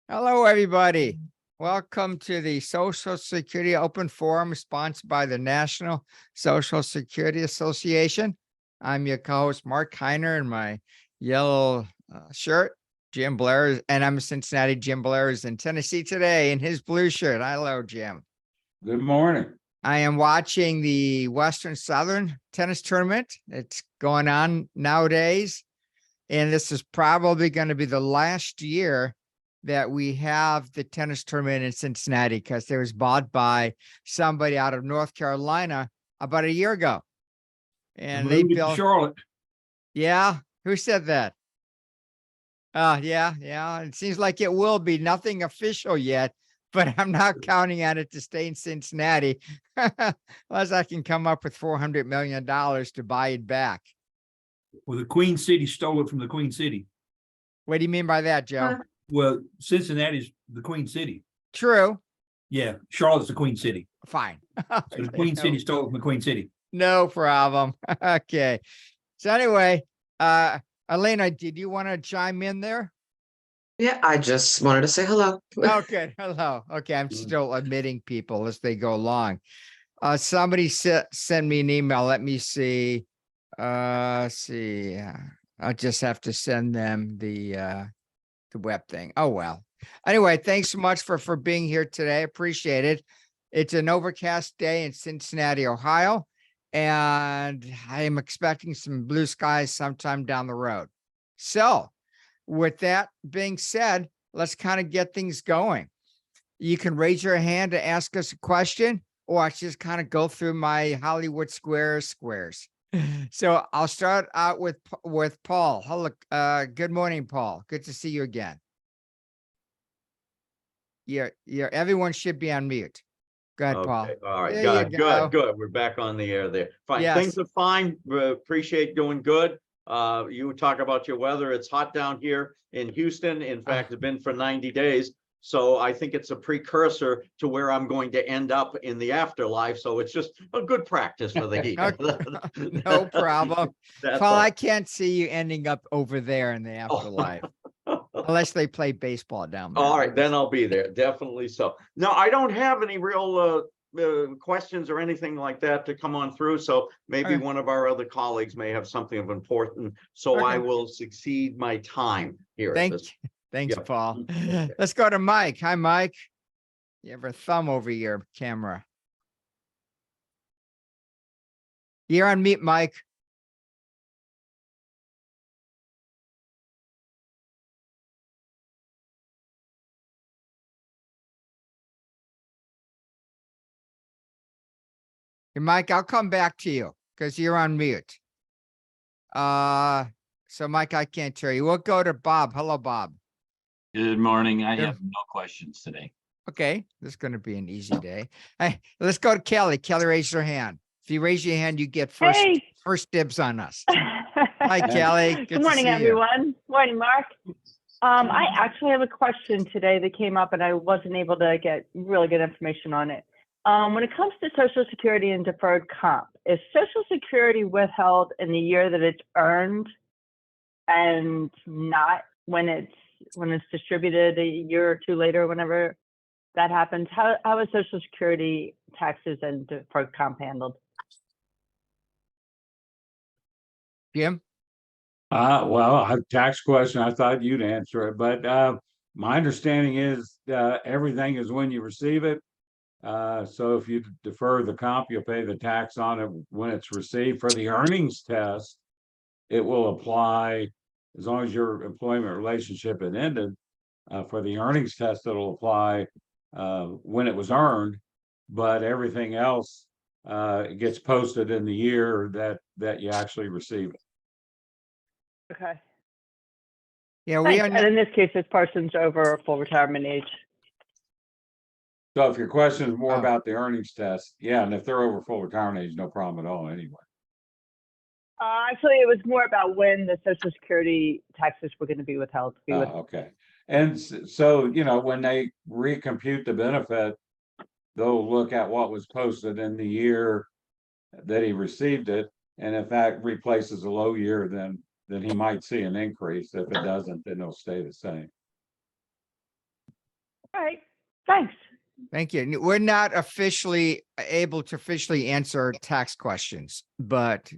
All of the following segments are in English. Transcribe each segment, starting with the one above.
Hello, everybody. Welcome to the Social Security Open Forum sponsored by the National Social Security Association. I'm your co-host, Mark Heiner, in my yellow shirt. Jim Blair, and I'm in Cincinnati. Jim Blair is in Tennessee today in his blue shirt. Hello, Jim. Good morning. I am watching the Western Southern tennis tournament. It's going on nowadays. And this is probably going to be the last year that we have the tennis tournament in Cincinnati, because it was bought by somebody out of North Carolina about a year ago. And they built Charlotte. Yeah. Who said that? Yeah. It seems like it will be. Nothing official yet, but I'm not counting on it to stay in Cincinnati unless I can come up with $400 million to buy it back. Well, the Queen City stole it from the Queen City. What do you mean by that, Joe? Well, Cincinnati's the Queen City. True. Yeah, Charlotte's the Queen City. Fine. So the Queen City stole it from the Queen City. No problem. Okay. So anyway, Elena, did you want to chime in there? Yeah, I just wanted to say hello. Okay. Hello. Okay. I'm still admitting people as they go along. Somebody sent me an email. Let me see. See. I'll just have to send them the web thing. Oh, well. Anyway, thanks so much for being here today. Appreciate it. It's an overcast day in Cincinnati, Ohio, and I am expecting some blue skies sometime down the road. So with that being said, let's kind of get things going. You can raise your hand to ask us a question, or I just kind of go through my Hollywood squares. So I'll start out with Paul. Hello, good morning, Paul. Good to see you again. Everyone should be on mute. Go ahead, Paul. Okay. All right. There Good. We're back on the air there. Fine. Yes. Things are fine. Appreciate doing good. You talk about your weather. It's hot down here in Houston. In fact, it's been for 90 days. So I think it's a precursor to where I'm going to end up in the afterlife. So it's just a good practice for the heat. No problem. That's Paul, all. I can't see you ending up over there in the afterlife. Unless they play baseball down there. All right, then I'll be there. Definitely so. No, I don't have any real questions or anything like that to come on through. So maybe Okay. one of our other colleagues may have something of importance. So I Okay. will succeed my time here. Thanks, Yeah. Paul. Okay. Let's go to Mike. Hi, Mike. You have a thumb over your camera. You're on mute, Mike. Hey, Mike, I'll come back to you because you're on mute. So Mike, I can't hear you. We'll go to Bob. Hello, Bob. Good morning. I Good. have no questions today. Okay, this is going to be an easy day. Hey, let's go to Kelly. Kelly, raise your hand. If you raise your hand, you get first dibs on us. Hi, Kelly. Good morning, everyone. Morning, Mark. I actually have a question today that came up and I wasn't able to get really good information on it. When it comes to Social Security and deferred comp, is Social Security withheld in the year that it's earned and not when it's distributed a year or two later, whenever that happens? How is Social Security taxes and deferred comp handled? Jim? Well, I have a tax question. I thought you'd answer it, but my understanding is everything is when you receive it. So if you defer the comp, you'll pay the tax on it when it's received. For the earnings test, it will apply as long as your employment relationship had ended. For the earnings test, it'll apply when it was earned, but everything else gets posted in the year that you actually receive it. Okay. Yeah, Thanks. And in this case, this person's over full retirement age. So if your question is more Oh. about the earnings test, yeah, and if they're over full retirement age, no problem at all anyway. Actually, it was more about when the Social Security taxes were going to be withheld. Okay. And so, when they recompute the benefit, they'll look at what was posted in the year that he received it. And if that replaces a low year, then he might see an increase. If it doesn't, then it'll stay the same. All right, thanks. Thank you. We're not officially able to officially answer tax questions, but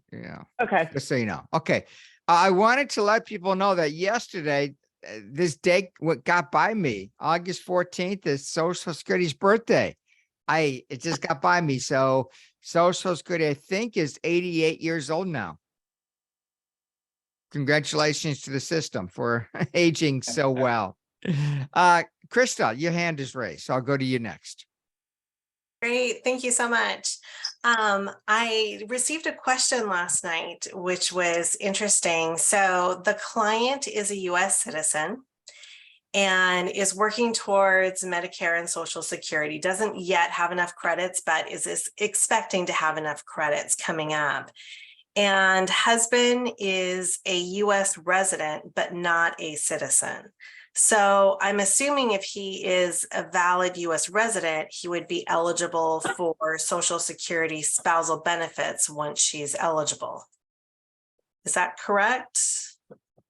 Okay, just so you know. Okay. I wanted to let people know that yesterday, this day what got by me, August 14th is Social Security's birthday. It just got by me. So Social Security, I think, is 88 years old now. Congratulations to the system for aging so well. Krista, your hand is raised. So I'll go to you next. Great, thank you so much. I received a question last night, which was interesting. So the client is a US citizen and is working towards Medicare and Social Security, doesn't yet have enough credits, but is expecting to have enough credits coming up. And husband is a US resident, but not a citizen. So I'm assuming if he is a valid US resident, he would be eligible for Social Security spousal benefits once she's eligible. Is that correct?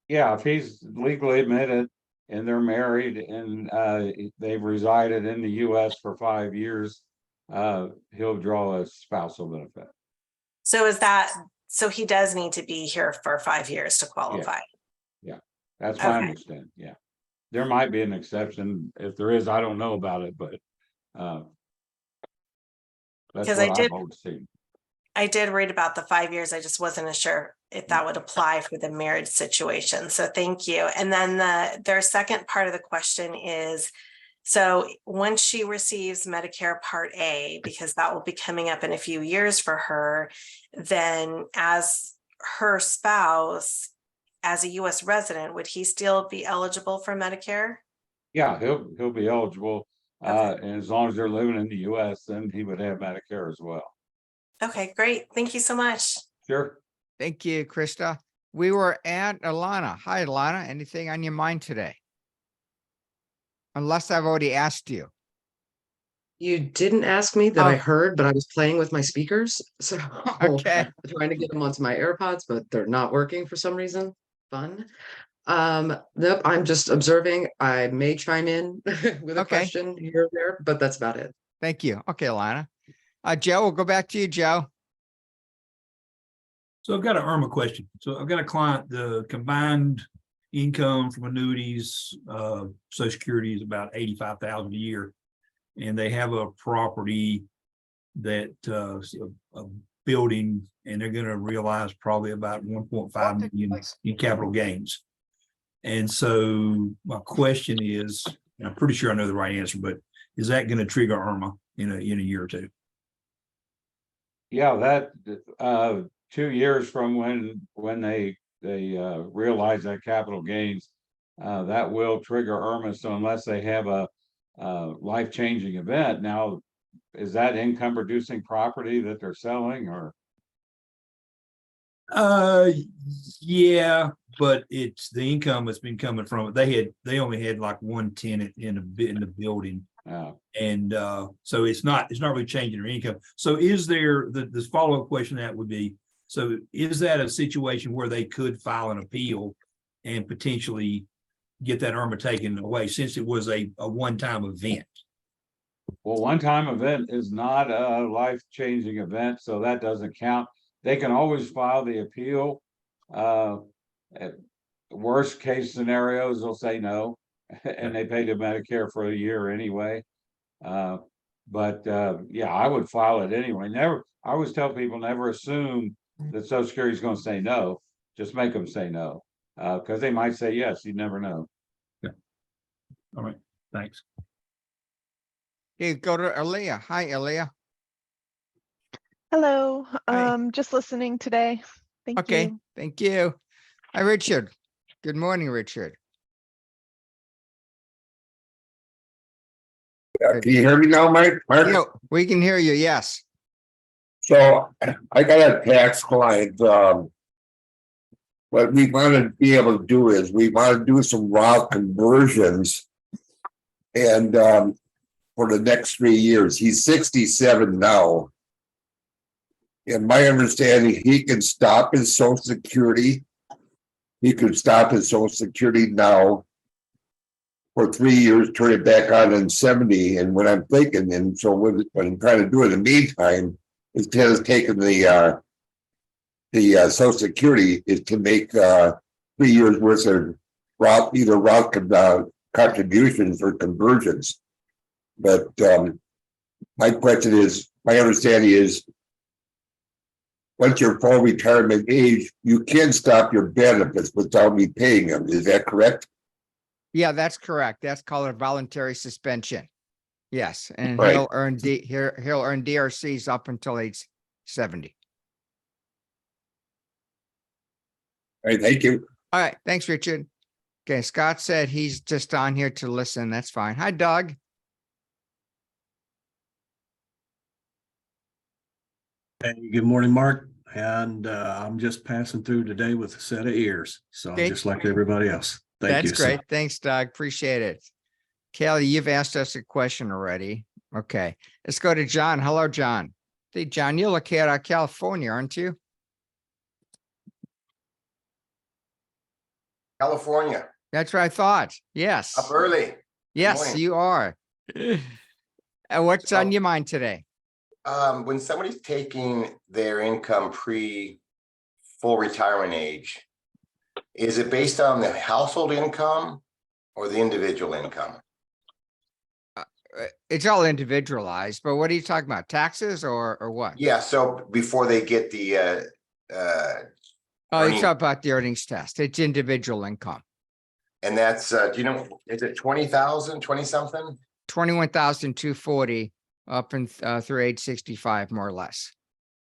Yeah, if he's legally admitted and they're married and they've resided in the US for 5 years, he'll draw a spousal benefit. So he does need to be here for 5 years to qualify. That's my Okay. understanding, yeah. There might be an exception. If there is, I don't know about it, but that's Because what I've always seen. I did read about the 5 years. I just wasn't sure if that would apply for the marriage situation. So thank you. And then their second part of the question is, so once she receives Medicare Part A, because that will be coming up in a few years for her, then as her spouse, as a US resident, would he still be eligible for Medicare? Yeah, he'll be eligible. Okay. And as long as they're living in the US, then he would have Medicare as well. Okay, great. Thank you so much. Sure. Thank you, Krista. We were at Alana. Hi, Alana. Anything on your mind today? Unless I've already asked you. You didn't ask me that I Oh. heard, but I was playing with my speakers. So Okay. trying to get them onto my AirPods, but they're not working for some reason. Fun. Nope, I'm just observing. I may chime in with a Okay. question here or there, but that's about it. Thank you. Okay, Alana. Joe, we'll go back to you, Joe. So I've got an IRMA question. So I've got a client, the combined income from annuities, Social Security is about 85,000 a year. And they have a property that, a building, and they're gonna realize probably about 1.5 million in capital gains. And so my question is, and I'm pretty sure I know the right answer, but is that gonna trigger IRMA in a year or two? Yeah, that 2 years from when they realize that capital gains, that will trigger IRMA. So unless they have a life-changing event, now is that income producing property that they're selling or? Yeah, but it's the income that's been coming from it. They only had like one tenant in the building. And so it's not really changing their income. So is there this follow-up question that would be, so is that a situation where they could file an appeal and potentially get that IRMA taken away since it was a one-time event? Well, one-time event is not a life-changing event, so that doesn't count. They can always file the appeal. At worst case scenarios, they'll say no, and they pay the Medicare for a year anyway. But yeah, I would file it anyway. Never, I always tell people never assume that Social Security is going to say no. Just make them say no, because they might say yes. You never know. All right, thanks. Okay, go to Aaliyah. Hi, Aaliyah. Hello, Hi. just listening today. Thank Okay, you. thank you. Hi, Richard. Good morning, Richard. Can you hear me now, Mike? Mark? Yeah, we can hear you. Yes. So I got a tax client. What we want to be able to do is we want to do some Roth conversions. And for the next 3 years, he's 67 now. In my understanding, he can stop his Social Security. He could stop his Social Security now for 3 years, turn it back on in 70, and what I'm thinking, and so what I'm trying to do in the meantime, instead of taking the Social Security, is to make 3 years worth of route contributions or conversions. But my question is, my understanding is, once you're full retirement age, you can stop your benefits without repaying them. Is that correct? Yeah, that's correct. That's called a voluntary suspension. Yes, and Right. he'll earn DRCs up until age 70. All right, thank you. All right, thanks, Richard. Okay, Scott said he's just on here to listen. That's fine. Hi, Doug. Hey, good morning, Mark. And I'm just passing through today with a set of ears. So Okay. I'm just like everybody else. Thank you. That's great. Thanks, Doug. Appreciate it. Kelly, you've asked us a question already. Okay, let's go to John. Hello, John. Hey, John, you look at California, aren't you? California, That's what I thought. Yes. up early. Yes, morning. you are. And what's on So- your mind today? When somebody's taking their income full retirement age, is it based on the household income or the individual income? It's all individualized, but what are you talking about? Taxes or what? Yeah, so before they get the Oh, you earning- talk about the earnings test. It's individual income. and that's do you know, is it 20,000, 20 something? 21,240 up and through age 65, more or less.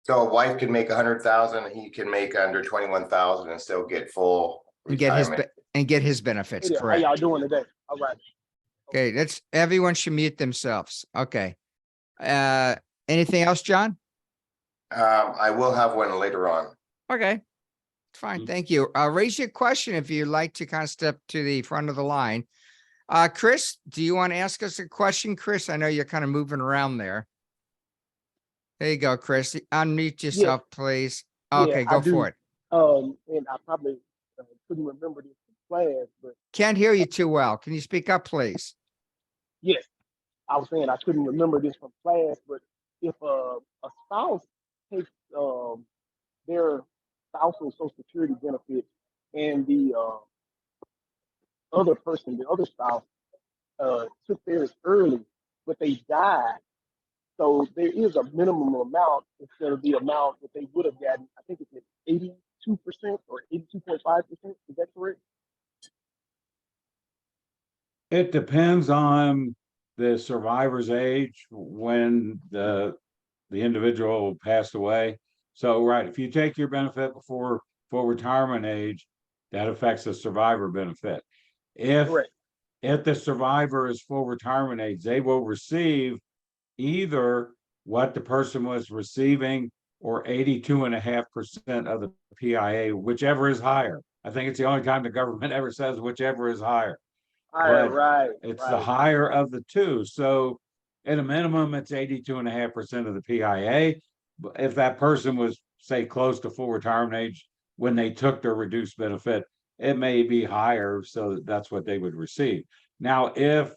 So a wife can make 100,000, he can make under 21,000 and still get full And get his retirement. benefits, How correct? y'all doing today? All right. Okay, everyone should mute themselves. Okay. Anything else, John? I will have one later on. Okay. Fine, thank you. Raise your question if you'd like to kind of step to the front of the line. Chris, do you want to ask us a question, Chris? I know you're kind of moving around there. There you go, Chris. Unmute yourself, please. Okay, I go do. for it. And I probably couldn't remember this in class, but Can't hear you too well. Can you speak up, please? yes, I was saying I couldn't remember this from class, but if a spouse takes their spousal Social Security benefit and the other person, the other spouse, took theirs early, but they died. So there is a minimum amount instead of the amount that they would have gotten. I think it's 82% or 82.5%. Is that correct? It depends on the survivor's age when the individual passed away. So, right, if you take your benefit before full retirement age, that affects the survivor benefit. Correct. If the survivor is full retirement age, they will receive either what the person was receiving or 82.5% of the PIA, whichever is higher. I think it's the only time the government ever says whichever is higher. Right. It's the higher of the two. So at a minimum, it's 82.5% of the PIA. But if that person was, say, close to full retirement age when they took their reduced benefit, it may be higher. So that's what they would receive. Now, if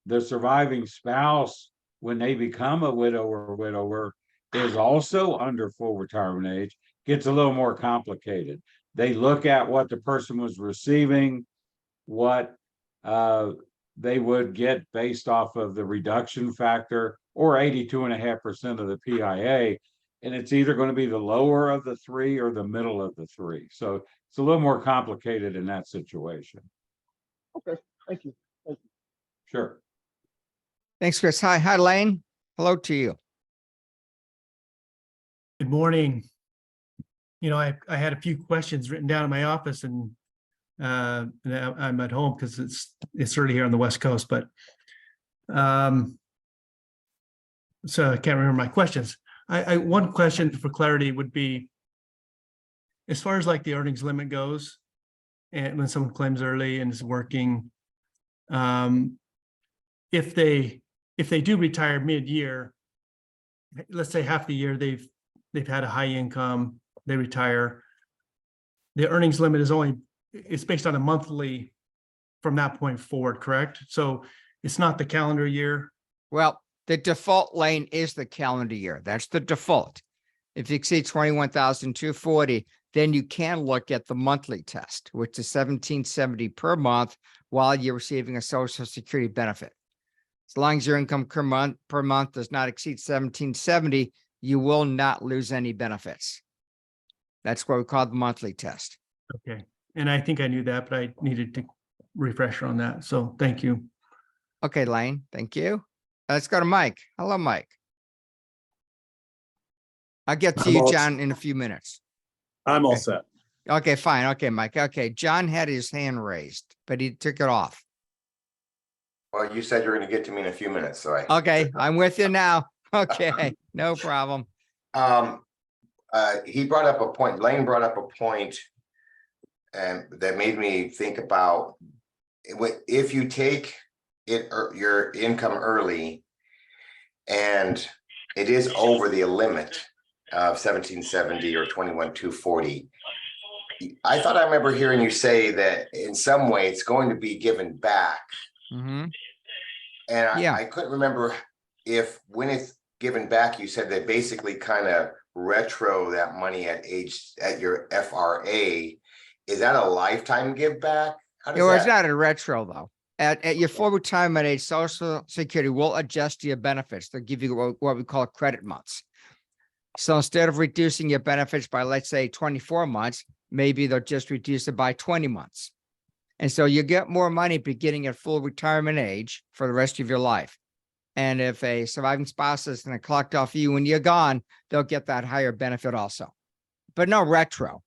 the surviving spouse, when they become a widow or widower, is also under full retirement age, gets a little more complicated. They look at what the person was receiving, what they would get based off of the reduction factor, or 82.5% of the PIA. And it's either going to be the lower of the three or the middle of the three. So it's a little more complicated in that situation. Okay, thank you. Sure. Thanks, Chris. Hi, Lane. Hello to you. Good morning. You know, I had a few questions written down in my office, and I'm at home because it's early here on the West Coast, but so I can't remember my questions. One question for clarity would be, as far as like the earnings limit goes, and when someone claims early and is working, if they do retire mid-year, let's say half the year they've had a high income, they retire, the earnings limit is based on a monthly from that point forward, correct? So it's not the calendar year. Well, the default lane is the calendar year. That's the default. If you exceed 21,240, then you can look at the monthly test, which is 1770 per month while you're receiving a Social Security benefit. As long as your income per month does not exceed 1770, you will not lose any benefits. That's what we call the monthly test. Okay. And I think I knew that, but I needed to refresher on that. So thank you. Okay, Lane, thank you. Let's go to Mike. Hello, Mike. I'll get to I'm you, all- John, in a few minutes. I'm all Okay. set. Okay, fine. Okay, Mike. Okay, John had his hand raised, but he took it off. Well, you said you were gonna get to me in a few minutes, so I. Okay, I'm with you now. Okay, no problem. He brought up a point, Lane brought up a point. And that made me think about. If you take it, your income early. And it is over the limit of 1770 or 21,240. I thought I remember hearing you say that in some way it's going to be given back. Mhm. And Yeah. I couldn't remember if when it's given back, you said that basically kind of retro that money at your FRA. Is that a lifetime give back? How does It's that? not a retro, though. At your full retirement age, Social Security will adjust your benefits. They'll give you what we call credit months. So instead of reducing your benefits by, let's say, 24 months, maybe they'll just reduce it by 20 months. And so you get more money beginning at full retirement age for the rest of your life. And if a surviving spouse is going to collect off you when you're gone, they'll get that higher benefit also. But no retro.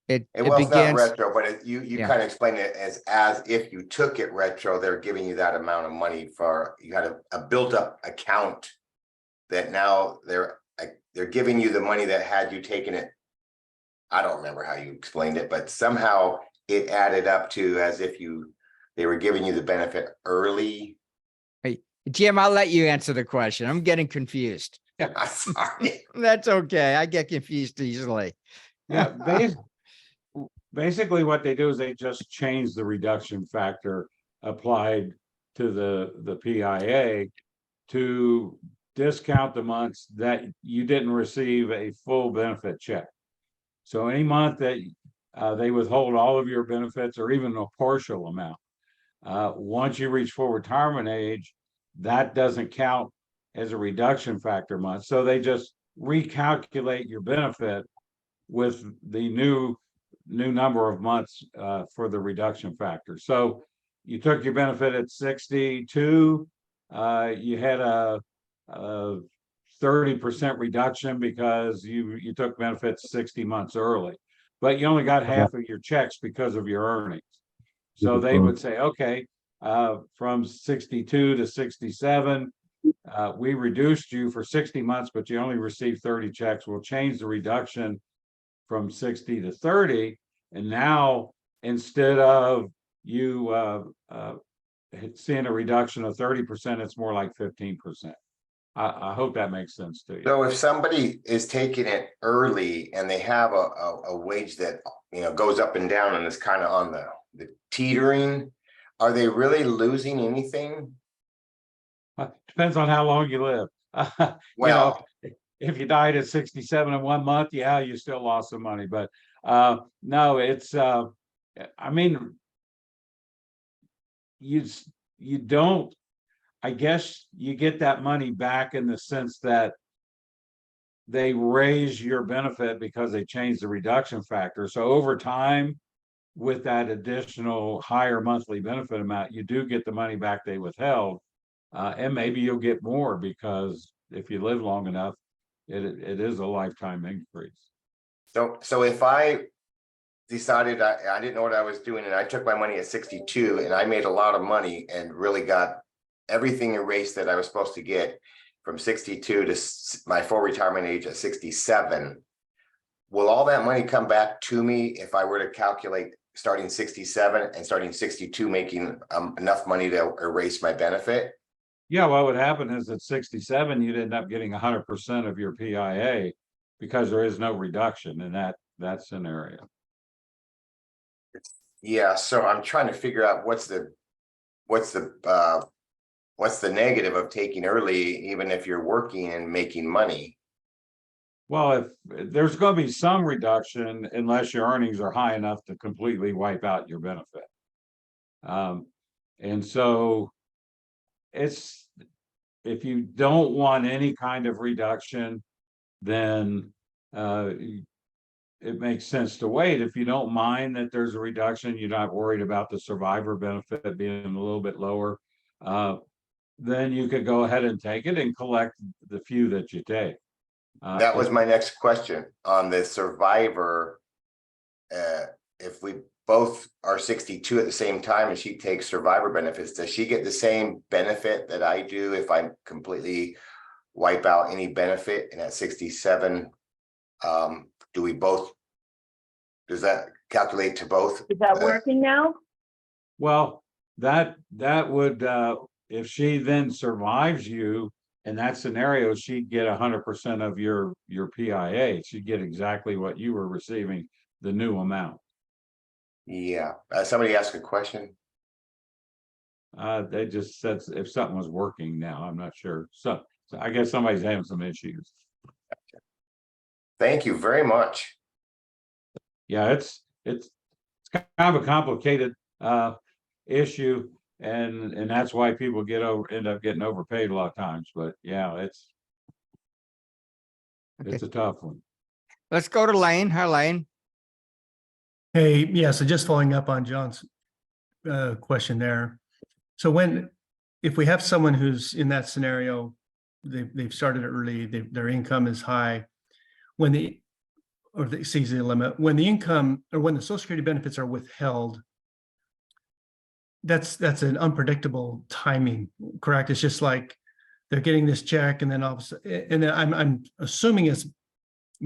It Well, it's not begins. retro, but you Yeah. kind of explained it as if you took it retro, they're giving you that amount of money you had a built up account. That now they're giving you the money that had you taken it. I don't remember how you explained it, but somehow it added up to as if they were giving you the benefit early. Hey, Jim, I'll let you answer the question. I'm getting confused. I'm sorry. That's okay. I get confused easily. Yeah, basically what they do is they just change the reduction factor applied to the PIA to discount the months that you didn't receive a full benefit check. So any month that they withhold all of your benefits or even a partial amount, once you reach full retirement age, that doesn't count as a reduction factor month. So they just recalculate your benefit with the new number of months for the reduction factor. So you took your benefit at 62, you had a 30% reduction because you took benefits 60 months early, but you only got half of your checks because of your earnings. So they would say, okay, from 62 to 67, we reduced you for 60 months, but you only received 30 checks. We'll change the reduction from 60 to 30. And now instead of you seeing a reduction of 30%, it's more like 15%. I hope that makes sense to you. So if somebody is taking it early and they have a wage that, goes up and down and is kind of on the teetering, are they really losing anything? Depends on how long you live. Well, if you died at 67 in 1 month, yeah, you still lost some money. But no, it's I mean, you don't. I guess you get that money back in the sense that they raise your benefit because they changed the reduction factor. So over time, with that additional higher monthly benefit amount, you do get the money back they withheld. And maybe you'll get more because if you live long enough, it is a lifetime increase. So if I decided I didn't know what I was doing and I took my money at 62 and I made a lot of money and really got everything erased that I was supposed to get from 62 to my full retirement age at 67, will all that money come back to me if I were to calculate starting 67 and starting 62 making enough money to erase my benefit? Yeah, what would happen is at 67, you'd end up getting 100% of your PIA because there is no reduction in that scenario. Yeah, so I'm trying to figure out what's the what's the negative of taking early, even if you're working and making money? Well, if there's going to be some reduction unless your earnings are high enough to completely wipe out your benefit. And so it's, if you don't want any kind of reduction, then it makes sense to wait. If you don't mind that there's a reduction, you're not worried about the survivor benefit being a little bit lower, then you could go ahead and take it and collect the few that you take. That was my next question on the survivor. If we both are 62 at the same time and she takes survivor benefits, does she get the same benefit that I do if I completely wipe out any benefit? And at 67, do we both, does that calculate to both? Is that working now? Well, that would, if she then survives you in that scenario, she'd get 100% of your PIA. She'd get exactly what you were receiving, the new amount. Yeah. Somebody asked a question. They just said if something was working now, I'm not sure. So I guess somebody's having some issues. Thank you very much. Yeah, it's kind of a complicated issue, and that's why people end up getting overpaid a lot of times. But yeah, it's a tough one. Let's go to Lane. Hi, Lane. Hey, yeah, so just following up on John's question there. So if we have someone who's in that scenario, they've started early, their income is high, or they exceeds the limit, when the income or when the Social Security benefits are withheld, that's an unpredictable timing, correct? It's just like they're getting this check and then and then I'm assuming it's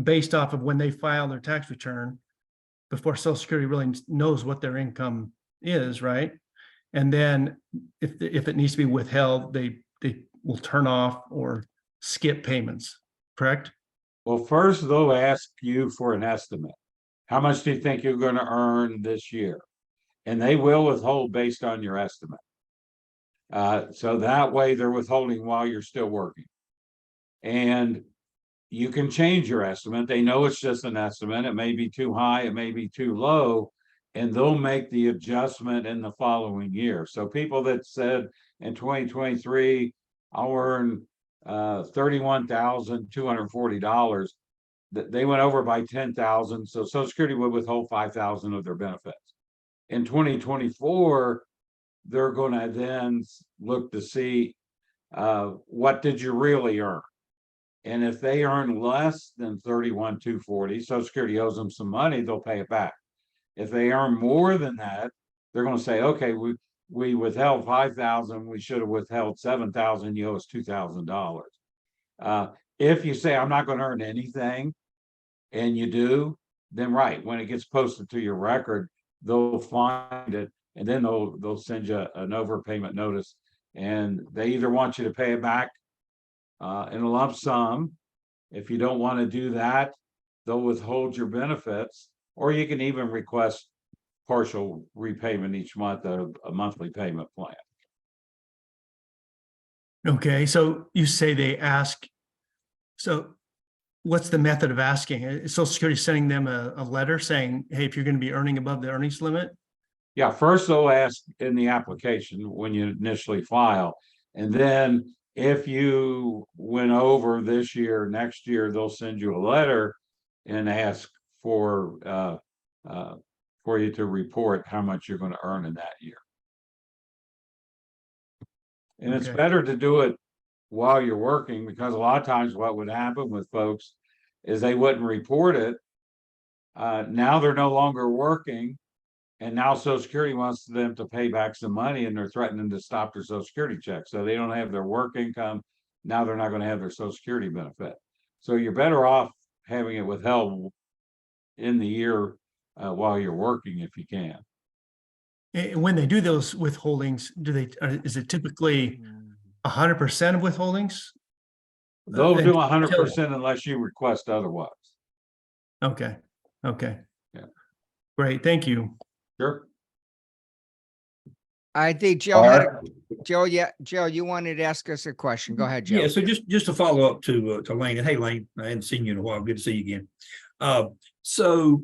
based off of when they file their tax return before Social Security really knows what their income is, right? And then if it needs to be withheld, they will turn off or skip payments, correct? Well, first they'll ask you for an estimate. How much do you think you're going to earn this year? And they will withhold based on your estimate. So that way they're withholding while you're still working. And you can change your estimate. They know it's just an estimate. It may be too high, it may be too low, and they'll make the adjustment in the following year. So people that said in 2023, I'll earn $31,240, they went over by 10,000. So Social Security would withhold 5,000 of their benefits. In 2024, they're going to then look to see what did you really earn. And if they earn less than 31,240, Social Security owes them some money, they'll pay it back. If they earn more than that, they're going to say, okay, we withheld 5,000, we should have withheld 7,000, you owe us $2,000. If you say I'm not going to earn anything, and you do, then right, when it gets posted to your record, they'll find it, and then they'll send you an overpayment notice, and they either want you to pay it back in a lump sum. If you don't want to do that, they'll withhold your benefits, or you can even request partial repayment each month of a monthly payment plan. Okay, so you say they ask, so what's the method of asking? Is Social Security sending them a letter saying, hey, if you're going to be earning above the earnings limit? Yeah, first they'll ask in the application when you initially file, and then if you went over this year, next year, they'll send you a letter and ask for you to report how much you're going to earn in that year. And it's better to do it while you're working, because a lot of times what would happen with folks is they wouldn't report it. Now they're no longer working, and now Social Security wants them to pay back some money, and they're threatening to stop their Social Security check. So they don't have their work income. Now they're not going to have their Social Security benefit. So you're better off having it withheld in the year while you're working if you can. When they do those withholdings, is it typically 100% of withholdings? They'll do 100% unless you request otherwise. Okay. Okay. Yeah. Great. Thank you. Sure. I think Joe had, Joe, yeah, Joe, you wanted to ask us a question. Go ahead, Joe. Yeah, so just to follow up to Lane, and hey, Lane, I hadn't seen you in a while. Good to see you again. So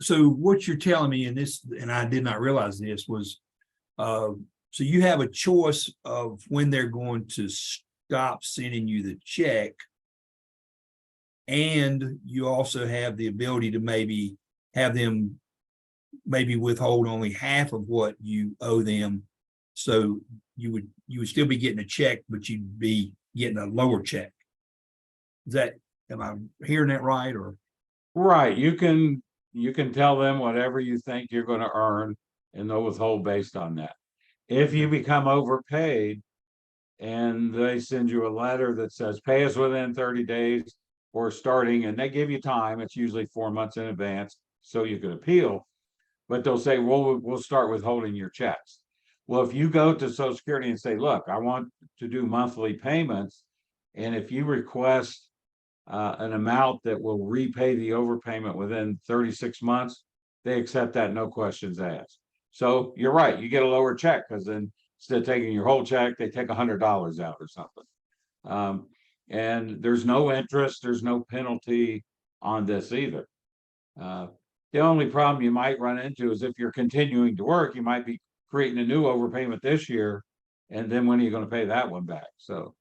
what you're telling me in this, and I did not realize this, was so you have a choice of when they're going to stop sending you the check. And you also have the ability to maybe have them maybe withhold only half of what you owe them. So you would still be getting a check, but you'd be getting a lower check. Is that, am I hearing that right? Or Right, you can tell them whatever you think you're gonna earn and they'll withhold based on that. If you become overpaid and they send you a letter that says, pay us within 30 days or starting, and they give you time, it's usually 4 months in advance, so you can appeal. But they'll say, well, we'll start withholding your checks. Well, if you go to Social Security and say, look, I want to do monthly payments, and if you request an amount that will repay the overpayment within 36 months, they accept that, no questions asked. So you're right, you get a lower check because then instead of taking your whole check, they take $100 out or something. And there's no interest, there's no penalty on this either. The only problem you might run into is if you're continuing to work, you might be creating a new overpayment this year, and then when are you going to pay that one back? So,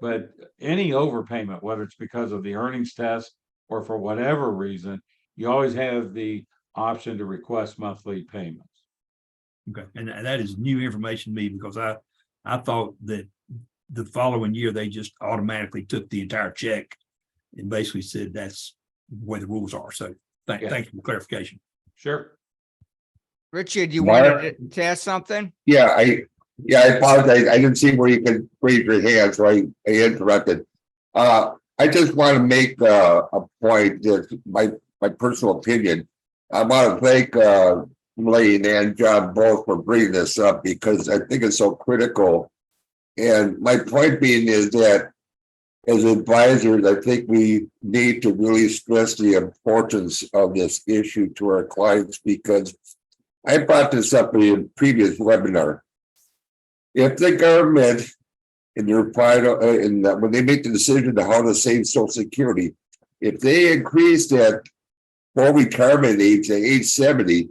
but any overpayment, whether it's because of the earnings test or for whatever reason, you always have the option to request monthly payments. okay, and that is new information to me because I thought that the following year they just automatically took the entire check and basically said that's the way the rules are. So thank you for the clarification. Sure. Richard, you Mark? wanted to ask something? Yeah, I apologize. I didn't see where you could raise your hand, so I interrupted. I just want to make a point that my personal opinion. I want to thank Lane and John both for bringing this up because I think it's so critical. And my point being is that as advisors, I think we need to really stress the importance of this issue to our clients because I brought this up in a previous webinar. If the government in their when they make the decision to how to save Social Security, if they increase that full retirement age to age 70,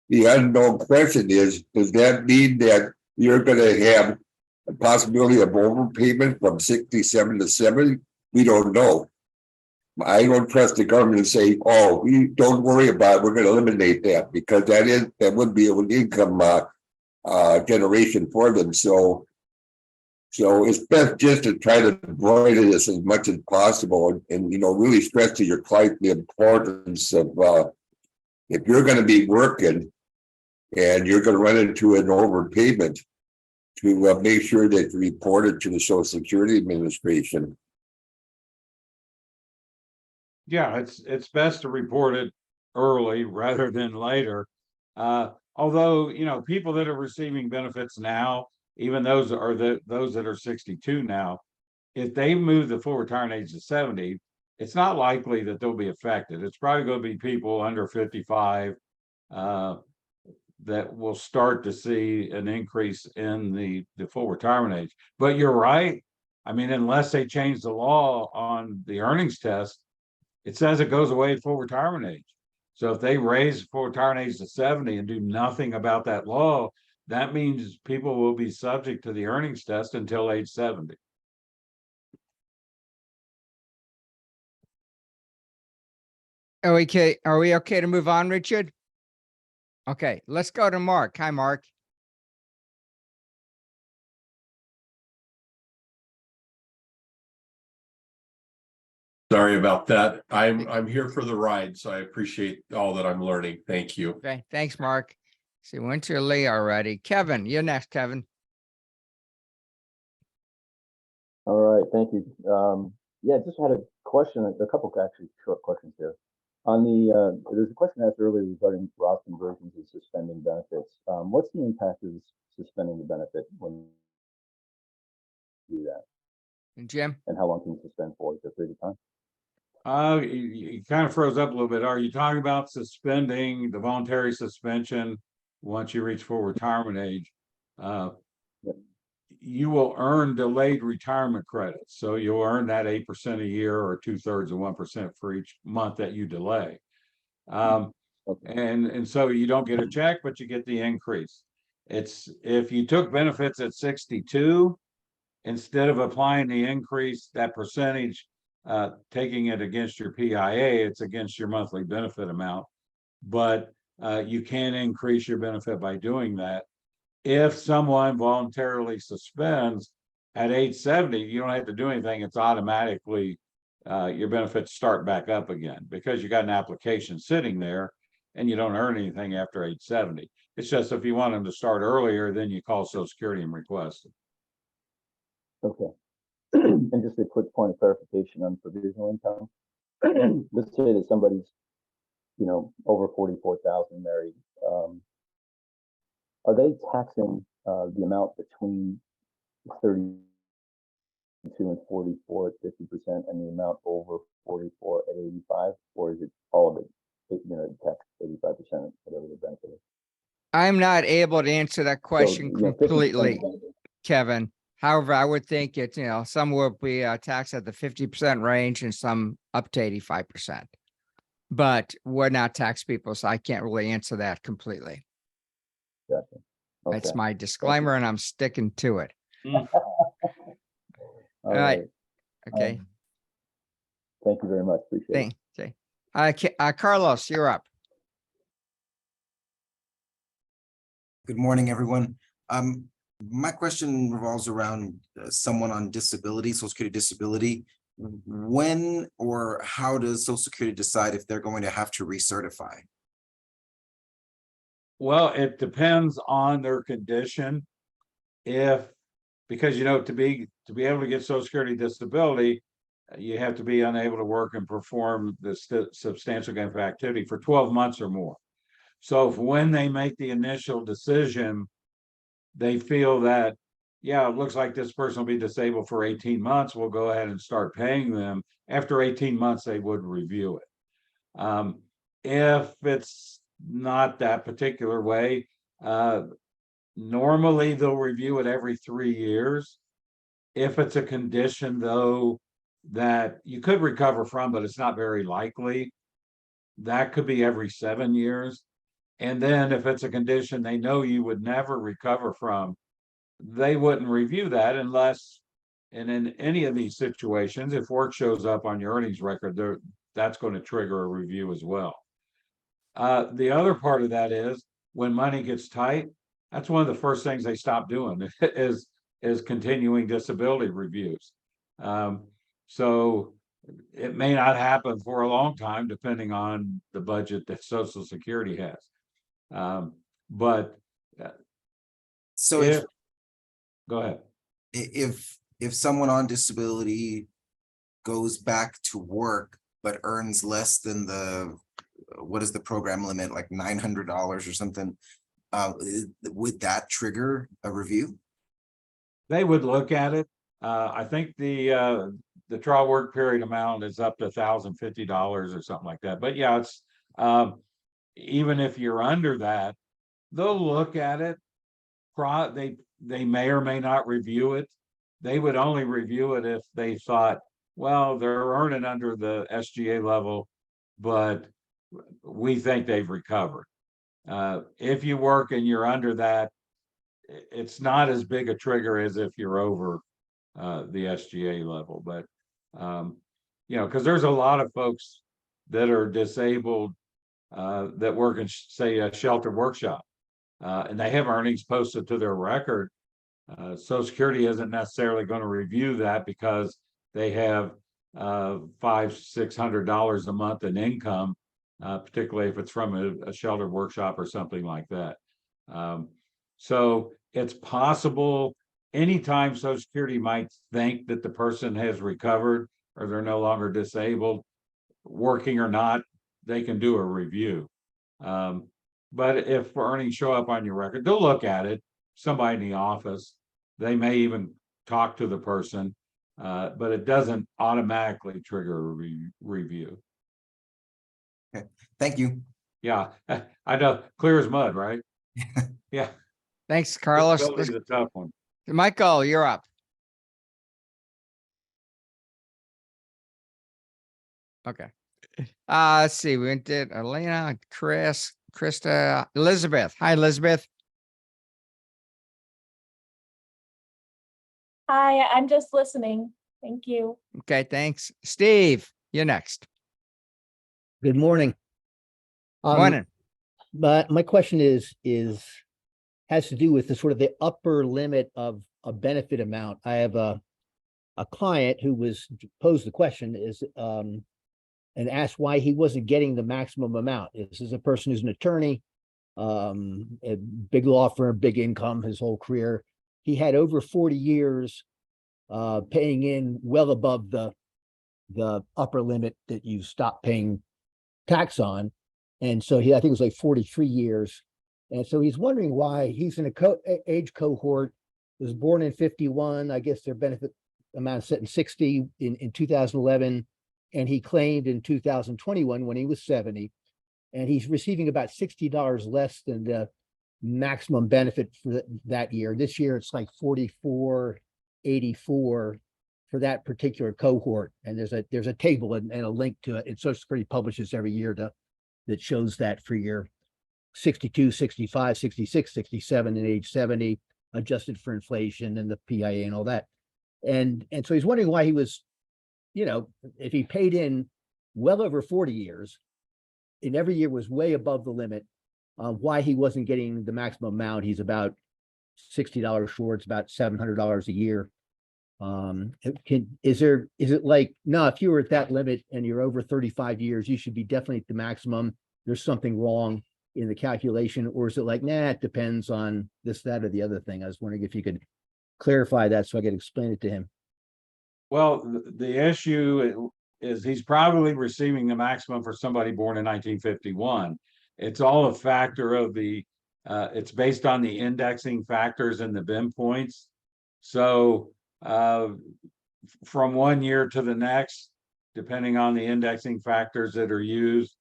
the unknown question is, does that mean that you're going to have a possibility of overpayment from 67 to 70? We don't know. I don't trust the government to say, oh, we don't worry about it, we're going to eliminate that, because that would be an income generation for them. So it's best just to try to avoid this as much as possible and really stress to your client the importance of if you're going to be working and you're going to run into an overpayment, to make sure that you report it to the Social Security Administration. Yeah, it's best to report it early rather than later. Although, people that are receiving benefits now, even those that are 62 now, if they move the full retirement age to 70, it's not likely that they'll be affected. It's probably going to be people under 55 that will start to see an increase in the full retirement age. But you're right. I mean, unless they change the law on the earnings test, it says it goes away at full retirement age. So if they raise full retirement age to 70 and do nothing about that law, that means people will be subject to the earnings test until age 70. Are we okay to move on, Richard? Okay, let's go to Mark. Hi, Mark. Sorry about that. I'm here for the ride, so I appreciate all that I'm learning. Thank you. Okay, thanks, Mark. See, went to Lee already. Kevin, you're next, Kevin. All right, thank you. Yeah, just had a question, a couple actually short questions here. On the there's a question asked earlier regarding Roth conversions and suspending benefits. What's the impact of suspending the benefit when you do that? And Jim? And how long can you suspend for? Is it a period of time? You kind of froze up a little bit. Are you talking about suspending the voluntary suspension once you reach full retirement age, you will earn delayed retirement credits. So you'll earn that 8% a year or 2/3 of 1% for each month that you delay. And so you don't get a check, but you get the increase. It's if you took benefits at 62, instead of applying the increase, that percentage, taking it against your PIA, it's against your monthly benefit amount. But you can increase your benefit by doing that. If someone voluntarily suspends at age 70, you don't have to do anything. It's automatically your benefits start back up again because you got an application sitting there and you don't earn anything after age 70. It's just if you want them to start earlier, then you call Social Security and request it. Okay. And just a quick point of clarification on provisional income. Let's say that somebody's, over 44,000 married. Are they taxing the amount between 32 and 44 at 50% and the amount over 44 at 85? Or is it all of it, tax 85%, whatever the benefit is? I'm not able to answer that question 50% completely, benefit. Kevin. However, I would think it's, some will be taxed at the 50% range and some up to 85%. But we're not tax people, so I can't really answer that completely. Gotcha. That's Okay. my disclaimer, and I'm sticking to it. All right. Okay. Thank you very much. Appreciate it. Okay. Carlos, you're up. Good morning, everyone. My question revolves around someone on disability, Social Security disability. When or how does Social Security decide if they're going to have to recertify? Well, it depends on their condition. Because to be able to get Social Security disability, you have to be unable to work and perform the substantial gainful activity for 12 months or more. So when they make the initial decision, they feel that, yeah, it looks like this person will be disabled for 18 months. We'll go ahead and start paying them. After 18 months, they would review it. If it's not that particular way, normally they'll review it every 3 years. If it's a condition, though, that you could recover from, but it's not very likely, that could be every 7 years. And then if it's a condition they know you would never recover from, they wouldn't review that unless, and in any of these situations, if work shows up on your earnings record, that's going to trigger a review as well. The other part of that is when money gets tight, that's one of the first things they stop doing is continuing disability reviews. So it may not happen for a long time, depending on the budget that Social Security has. So go ahead. If someone on disability goes back to work but earns less than what is the program limit, like $900 or something, would that trigger a review? They would look at it. I think the trial work period amount is up to $1,050 or something like that. But yeah, it's even if you're under that, they'll look at it. They may or may not review it. They would only review it if they thought, well, they're earning under the SGA level, but we think they've recovered. If you work and you're under that, it's not as big a trigger as if you're over the SGA level. But because there's a lot of folks that are disabled that work in, say, a shelter workshop, and they have earnings posted to their record. Social Security isn't necessarily going to review that because they have $500-600 a month in income, particularly if it's from a shelter workshop or something like that. So it's possible anytime Social Security might think that the person has recovered or they're no longer disabled, working or not, they can do a review. But if earnings show up on your record, they'll look at it. Somebody in the office, they may even talk to the person, but it doesn't automatically trigger a review. Okay, thank you. Yeah, I know, clear as mud, right? Yeah. Thanks, Carlos. Disability is a tough one. Michael, you're up. Okay. Let's see. We did Elena, Chris, Krista, Elizabeth. Hi, Elizabeth. Hi, I'm just listening. Thank you. Okay, thanks. Steve, you're next. Good morning. Morning. But my question has to do with the sort of the upper limit of a benefit amount. I have a client who was posed the question and asked why he wasn't getting the maximum amount. This is a person who's an attorney, a big law firm, big income his whole career. He had over 40 years paying in well above the upper limit that you stop paying tax on. And so I think it was like 43 years. And so he's wondering why he's in a age cohort, was born in 51. I guess their benefit amount set in 60 in 2011. And he claimed in 2021 when he was 70. And he's receiving about $60 less than the maximum benefit for that year. This year, it's like $44.84 for that particular cohort. And there's a table and a link to it. And Social Security publishes every year that shows that for your 62, 65, 66, 67, and age 70, adjusted for inflation and the PIA and all that. And so he's wondering why he was, if he paid in well over 40 years, and every year was way above the limit, why he wasn't getting the maximum amount. He's about $60 short. It's about $700 a year. Is it like, no, if you were at that limit and you're over 35 years, you should be definitely at the maximum. There's something wrong in the calculation, or is it like, nah, it depends on this, that, or the other thing? I was wondering if you could clarify that so I could explain it to him. Well, the issue is he's probably receiving the maximum for somebody born in 1951. It's all a factor of it's based on the indexing factors and the BIM points. So from one year to the next, depending on the indexing factors that are used,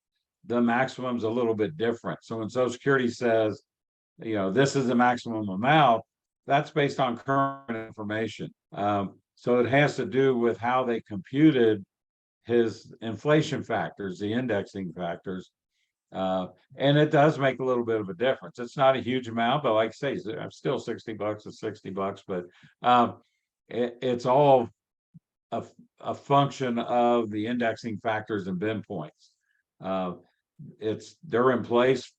the maximum's a little bit different. So when Social Security says, this is the maximum amount, that's based on current information. So it has to do with how they computed his inflation factors, the indexing factors. And it does make a little bit of a difference. It's not a huge amount, but like I say, I'm still $60 is $60, but it's all a function of the indexing factors and BIM points. They're in place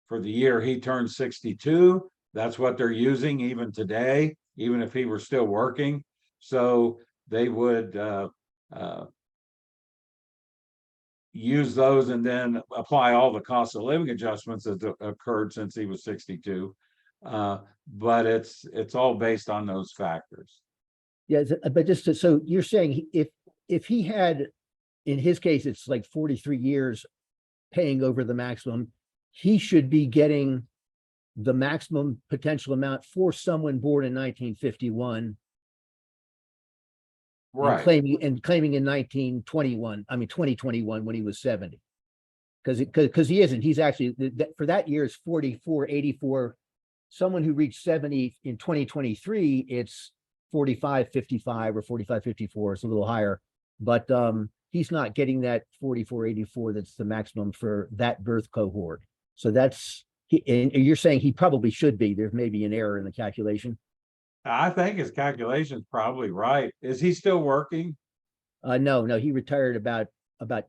for the year he turned 62. That's what they're using even today, even if he were still working. So they would use those and then apply all the cost of living adjustments that occurred since he was 62. But it's all based on those factors. Yeah, but so you're saying if he had, in his case, it's like 43 years paying over the maximum, he should be getting the maximum potential amount for someone born in 1951. Right. And claiming in 2021 when he was 70. Because he isn't. He's actually, for that year is 44.84. Someone who reached 70 in 2023, it's 45.55 or 45.54. It's a little higher. But he's not getting that 44.84 that's the maximum for that birth cohort. So that's, and you're saying he probably should be. There may be an error in the calculation. I think his calculation's probably right. Is he still working? No, he retired about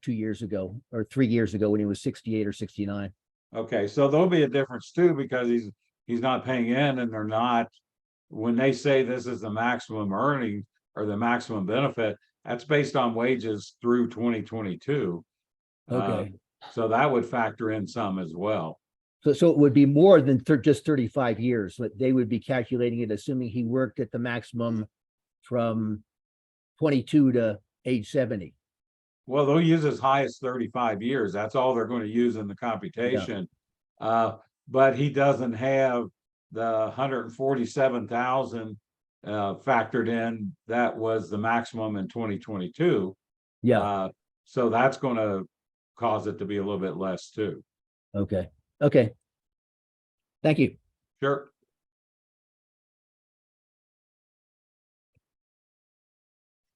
2 years ago or 3 years ago when he was 68 or 69. Okay, so there'll be a difference too, because he's not paying in, and they're not, when they say this is the maximum earning or the maximum benefit, that's based on wages through 2022. Okay. So that would factor in some as well. So it would be more than just 35 years, but they would be calculating it, assuming he worked at the maximum from 22 to age 70. Well, they'll use as high as 35 years. That's all they're going to use in the computation. Yeah. But he doesn't have the 147,000 factored in. That was the maximum in 2022. Yeah. So that's going to cause it to be a little bit less too. Okay. Thank Thank you. Sure.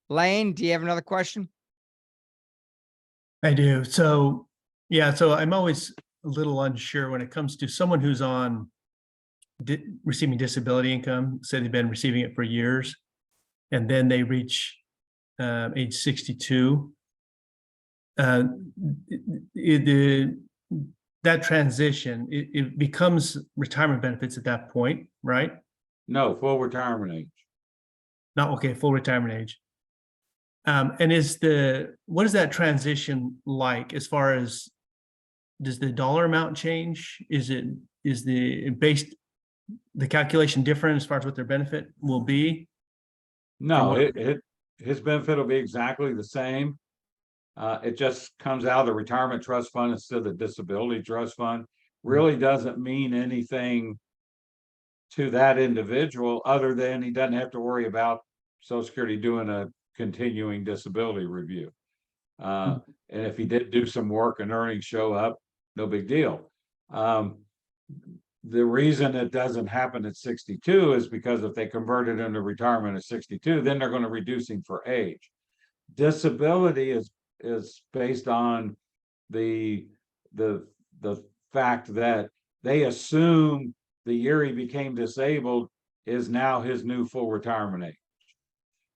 Lane, do you have another question? I do. So, yeah, so I'm always a little unsure when it comes to someone who's on receiving disability income, say they've been receiving it for years, and then they reach age 62. That transition, it becomes retirement benefits at that point, right? No, full retirement age. Not okay, full retirement age. And what is that transition like as far as, does the dollar amount change? Is the calculation different as far as what their benefit will be? No, his benefit will be exactly the same. It just comes out of the retirement trust fund instead of the disability trust fund. Really doesn't mean anything to that individual other than he doesn't have to worry about Social Security doing a continuing disability review. And if he did do some work and earnings show up, no big deal. The reason it doesn't happen at 62 is because if they convert it into retirement at 62, then they're going to reduce him for age. Disability is based on the fact that they assume the year he became disabled is now his new full retirement age.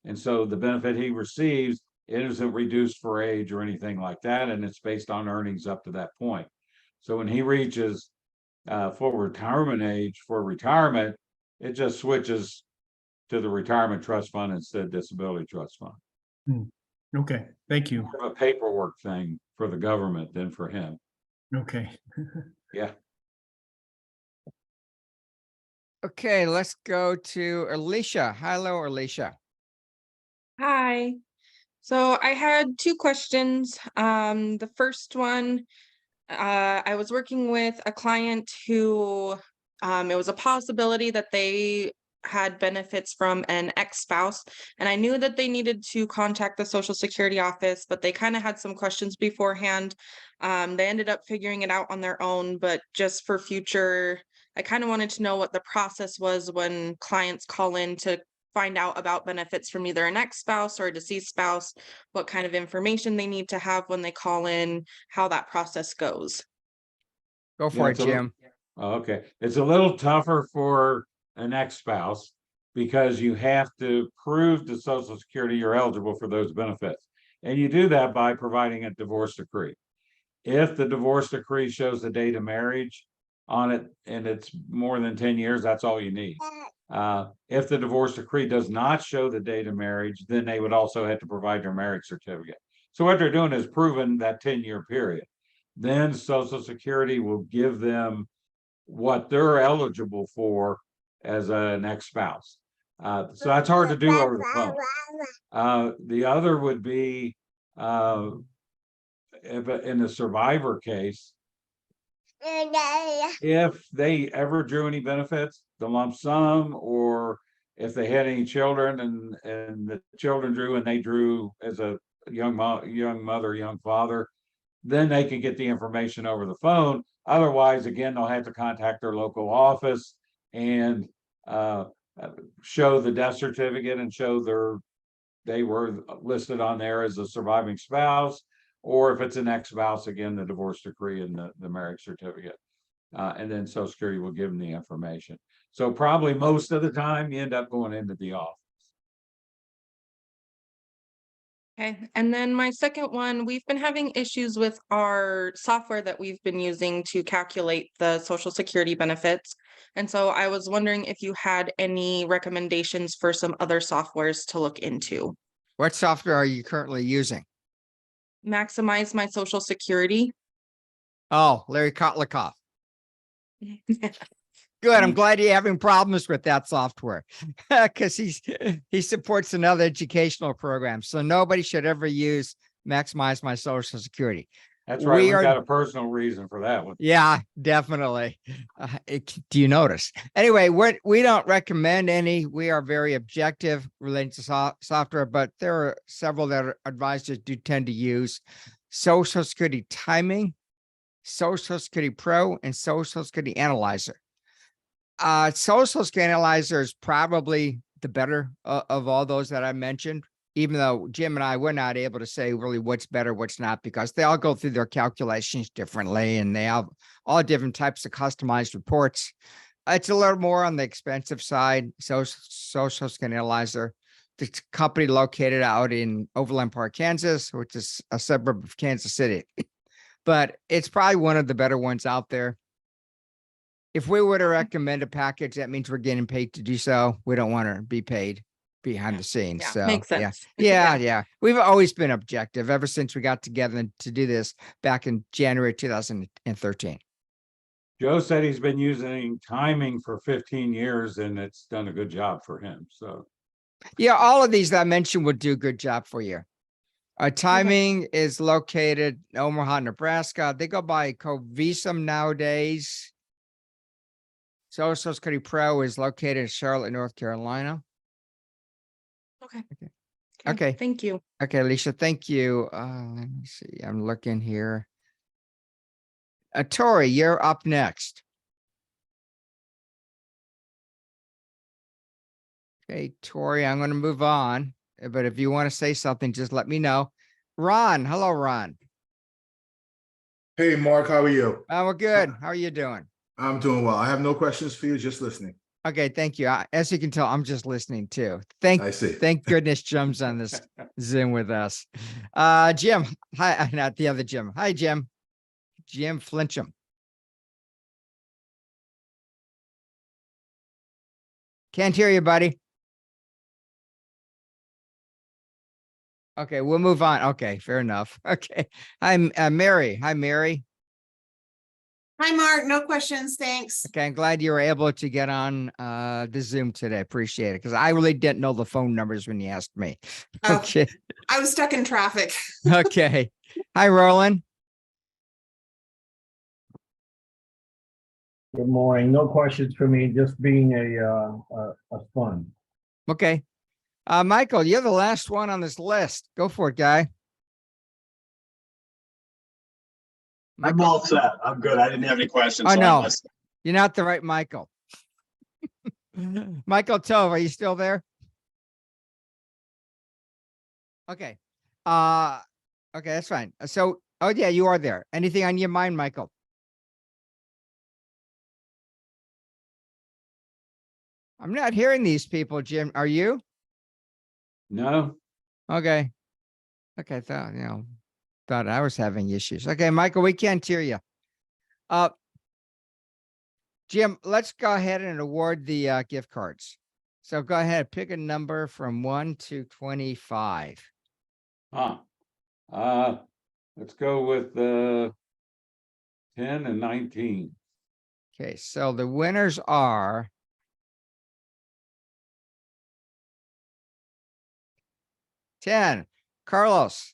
And so the benefit he receives, it isn't reduced for age or anything like that. And it's based on earnings up to that point. So when he reaches full retirement age for retirement, it just switches to the retirement trust fund instead of disability trust fund. Okay, thank you. More of a paperwork thing for the government than for him. Okay. Yeah. Okay, let's go to Alicia. Hello, Alicia. Hi. So I had two questions. The first one, I was working with a client who it was a possibility that they had benefits from an ex-spouse, and I knew that they needed to contact the Social Security office, but they kind of had some questions beforehand. They ended up figuring it out on their own, but just for future, I kind of wanted to know what the process was when clients call in to find out about benefits from either an ex-spouse or a deceased spouse, what kind of information they need to have when they call in, how that process goes. Go for it, Jim. Okay, it's a little tougher for an ex-spouse because you have to prove to Social Security you're eligible for those benefits. And you do that by providing a divorce decree. If the divorce decree shows the date of marriage on it and it's more than 10 years, that's all you need. If the divorce decree does not show the date of marriage, then they would also have to provide their marriage certificate. So what they're doing is proving that 10-year period. Then Social Security will give them what they're eligible for as an ex-spouse. So that's hard to do over the phone. The other would be if in a survivor case, if they ever drew any benefits, the lump sum, or if they had any children and the children drew and they drew as a young mother, young father, then they can get the information over the phone. Otherwise, again, they'll have to contact their local office and show the death certificate and show they were listed on there as a surviving spouse, or if it's an ex-spouse, again, the divorce decree and the marriage certificate. And then Social Security will give them the information. So probably most of the time you end up going into the office. Okay, and then my second one, we've been having issues with our software that we've been using to calculate the Social Security benefits. And so I was wondering if you had any recommendations for some other softwares to look into. What software are you currently using? Maximize My Social Security. Oh, Larry Kotlikoff. Good. I'm glad you're having problems with that software because he supports another educational program. So nobody should ever use Maximize My Social Security. That's right. We've got a personal reason for that one. Yeah, definitely. Do you notice? Anyway, we don't recommend any. We are very objective relating to software, but there are several that advisors do tend to use. Social Security Timing, Social Security Pro, and Social Security Analyzer. Social Security Analyzer is probably the better of all those that I mentioned, even though Jim and I were not able to say really what's better, what's not, because they all go through their calculations differently and they have all different types of customized reports. It's a little more on the expensive side. So Social Security Analyzer, the company located out in Overland Park, Kansas, which is a suburb of Kansas City. But it's probably one of the better ones out there. If we were to recommend a package, that means we're getting paid to do so. We don't want to be paid behind the scenes. Yeah, So makes yeah, sense. yeah. We've always been objective ever since we got together to do this back in January 2013. Joe said he's been using timing for 15 years and it's done a good job for him. So Yeah, all of these that I mentioned would do a good job for you. Timing is located in Omaha, Nebraska. They go by Covisum nowadays. Social Security Pro is located in Charlotte, North Carolina. Okay. Thank you. Okay, Alicia, thank you. Let me see. I'm looking here. Tori, you're up next. Okay, Tori, I'm going to move on. But if you want to say something, just let me know. Ron, hello, Ron. Hey, Mark, how are you? We're good. How are you doing? I'm doing well. I have no questions for you, just listening. Okay, thank you. As you can tell, I'm just listening too. I see. Thank goodness Jim's on this Zoom with us. Jim, hi, not the other Jim. Hi, Jim. Jim Flincham. Can't hear you, buddy. Okay, we'll move on. Okay, fair enough. Okay. I'm Mary. Hi, Mary. Hi, Mark. No questions. Thanks. Okay, I'm glad you were able to get on the Zoom today. Appreciate it, because I really didn't know the phone numbers when you asked me. Oh, Okay. I was stuck in traffic. Okay. Hi, Roland. Good morning. No questions for me, just being a fun. Okay. Michael, you're the last one on this list. Go for it, guy. I'm all set. I'm good. I didn't have any questions. Oh, so I'm no, listening. you're not the right Michael. Michael Tove, are you still there? Okay. Okay, that's fine. So, oh yeah, you are there. Anything on your mind, Michael? I'm not hearing these people, Jim. Are you? no, Okay. Okay, thought I was having issues. Okay, Michael, we can't hear you. Jim, let's go ahead and award the gift cards. So go ahead, pick a number from 1 to 25. let's go with 10 and 19. Okay, so the winners are 10, Carlos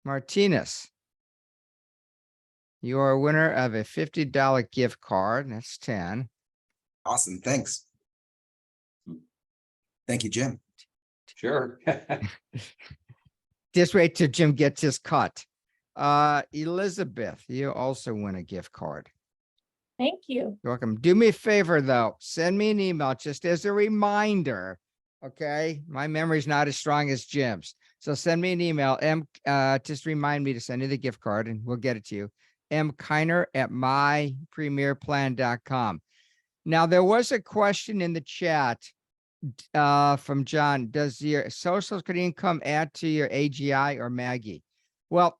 Martinez. You are a winner of a $50 gift card. That's 10. Awesome. Thanks. Thank you, Jim. Sure. Just wait till Jim gets his cut. Elizabeth, you also win a gift card. Thank you. You're welcome. Do me a favor, though. Send me an email just as a reminder. Okay. My memory's not as strong as Jim's. So send me an email. Just remind me to send you the gift card and we'll get it to you. mkiner@mypremierplan.com. Now, there was a question in the chat from John. Does your Social Security income add to your AGI or Maggie? Well,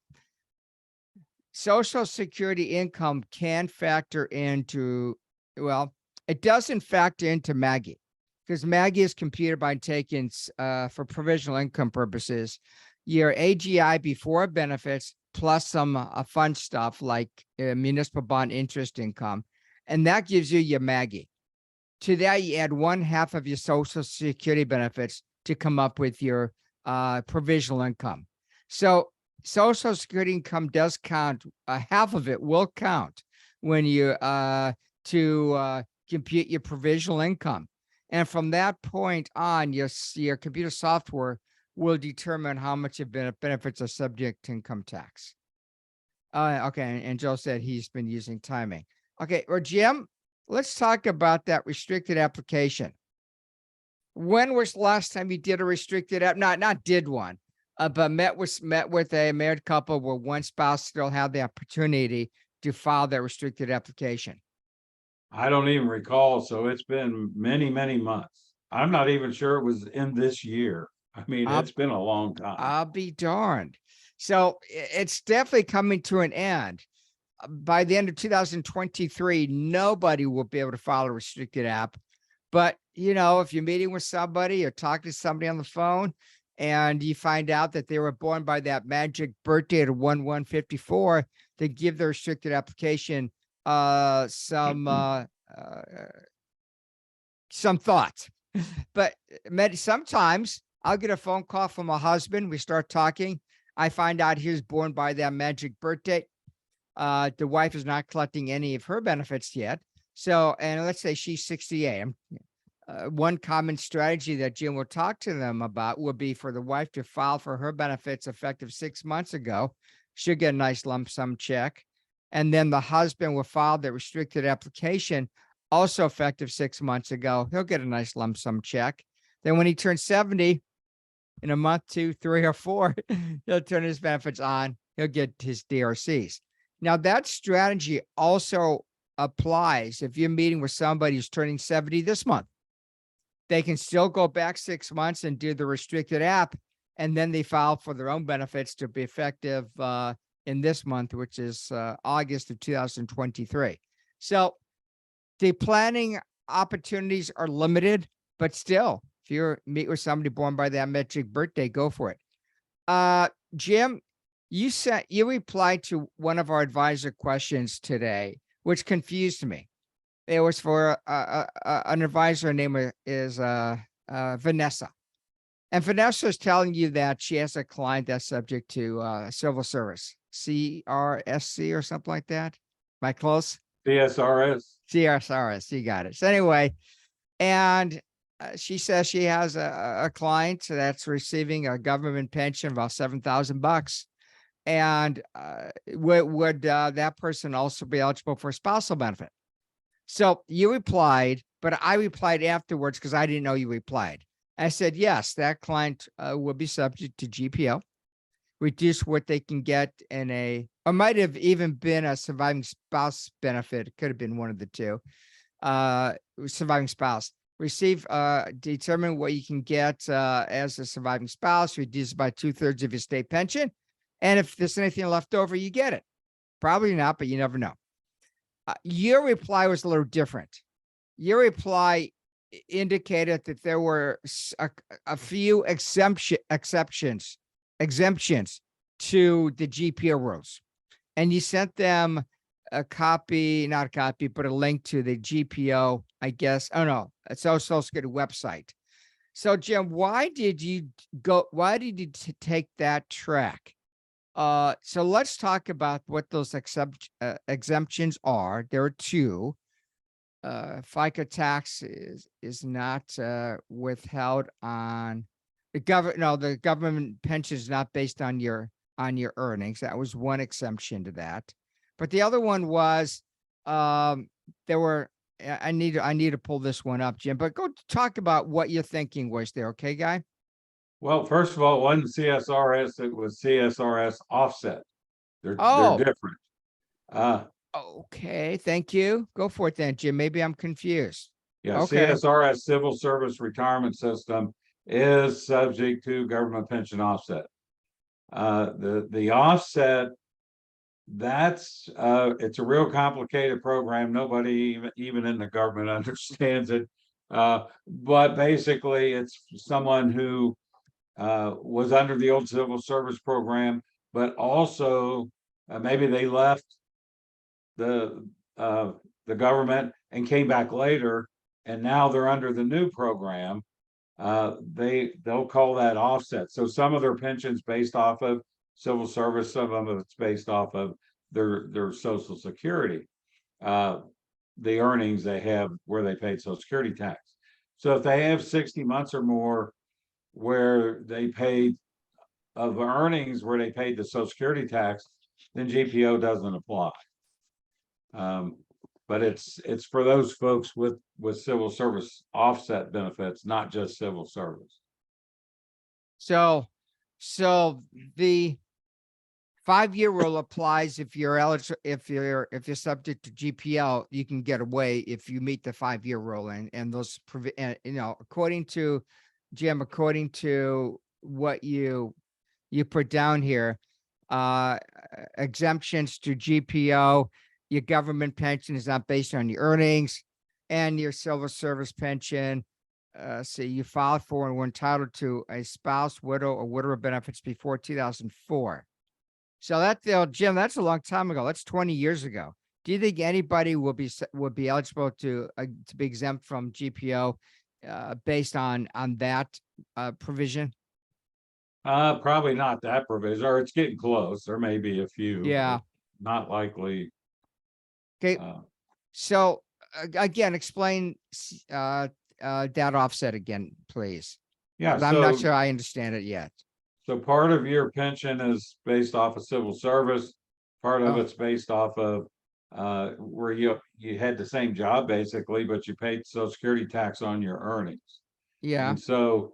Social Security income can factor into, well, it doesn't factor into Maggie because Maggie is computed by taking, for provisional income purposes, your AGI before benefits plus some fun stuff like municipal bond interest income. And that gives you your Maggie. To that, you add 1/2 of your Social Security benefits to come up with your provisional income. So Social Security income does count. Half of it will count when you compute your provisional income. And from that point on, your computer software will determine how much of benefits are subject to income tax. Okay, and Joe said he's been using timing. Okay, or Jim, let's talk about that restricted application. When was the last time you did a restricted app? Not did one, but met with a married couple where one spouse still had the opportunity to file that restricted application? I don't even recall, so it's been many, many months. I'm not even sure it was in this year. I mean, I'll- it's been a long time. I'll be darned. So it's definitely coming to an end. By the end of 2023, nobody will be able to file a restricted app. But, you know, if you're meeting with somebody or talking to somebody on the phone and you find out that they were born by that magic birthday of 1/1/54, they give the restricted application some thought. But sometimes I'll get a phone call from a husband. We start talking. I find out he was born by that magic birthday. The wife is not collecting any of her benefits yet. So, and let's say she's 68. One common strategy that Jim will talk to them about would be for the wife to file for her benefits effective 6 months ago. She'll get a nice lump sum check. And then the husband will file the restricted application, also effective 6 months ago. He'll get a nice lump sum check. Then when he turns 70, in a month, 2, 3, or 4, he'll turn his benefits on. He'll get his DRCs. Now, that strategy also applies if you're meeting with somebody who's turning 70 this month. They can still go back 6 months and do the restricted app, and then they file for their own benefits to be effective in this month, which is August of 2023. So the planning opportunities are limited, but still, if you meet with somebody born by that magic birthday, go for it. Jim, you replied to one of our advisor questions today, which confused me. It was for an advisor named is Vanessa. And Vanessa is telling you that she has a client that's subject to civil service, CRSC or something like that. Am I close? CSRS. CSRS, you got it. So anyway, and she says she has a client that's receiving a government pension of about $7,000. And would that person also be eligible for spousal benefit? So you replied, but I replied afterwards because I didn't know you replied. I said, yes, that client will be subject to GPO, reduce what they can get in or might have even been a surviving spouse benefit. It could have been one of the two. Surviving spouse. Determine what you can get as a surviving spouse, reduce by 2/3 of your state pension. And if there's anything left over, you get it. Probably not, but you never know. Your reply was a little different. Your reply indicated that there were a few exemptions to the GPO rules. And you sent them a copy, not a copy, but a link to the GPO, I guess. Oh, no, it's Social Security website. So, Jim, why did you take that track? So let's talk about what those exemptions are. There are two. FICA tax is not withheld on the government. No, the government pension is not based on your earnings. That was one exemption to that. But the other one was there were. I need to pull this one up, Jim. But go talk about what your thinking was there, okay, guy? Well, first of all, it wasn't CSRS, it was CSRS offset. They're different. Okay, thank you. Go for it then, Jim. Maybe I'm confused. Yeah, Okay. CSRS Civil Service Retirement System is subject to government pension offset. The offset, that's it's a real complicated program. Nobody even in the government understands it. But basically it's someone who was under the old civil service program, but also maybe they left the government and came back later, and now they're under the new program. They'll call that offset. So some of their pensions based off of civil service, some of them it's based off of their Social Security, the earnings they have where they paid Social Security tax. So if they have 60 months or more where they paid of earnings where they paid the Social Security tax, then GPO doesn't apply. But it's for those folks with civil service offset benefits, not just civil service. So the 5-year rule applies if you're eligible, if you're subject to GPL, you can get away if you meet the 5-year rule and those, according to Jim, according to what you put down here, exemptions to GPO, your government pension is not based on your earnings, and your civil service pension. So you filed for and were entitled to a spouse, widow, or widower benefits before 2004. So that, Jim, that's a long time ago. That's 20 years ago. Do you think anybody would be eligible to be exempt from GPO based on that provision? Probably not that provision, or it's getting close. There may be a few. Yeah. But not likely. Okay. So again, explain that offset again, please. Yeah, 'Cause I'm not so- sure I understand it yet. So part of your pension is based off of civil service. Part of Oh. it's based off of where you had the same job basically, but you paid Social Security tax on your earnings. Yeah. And so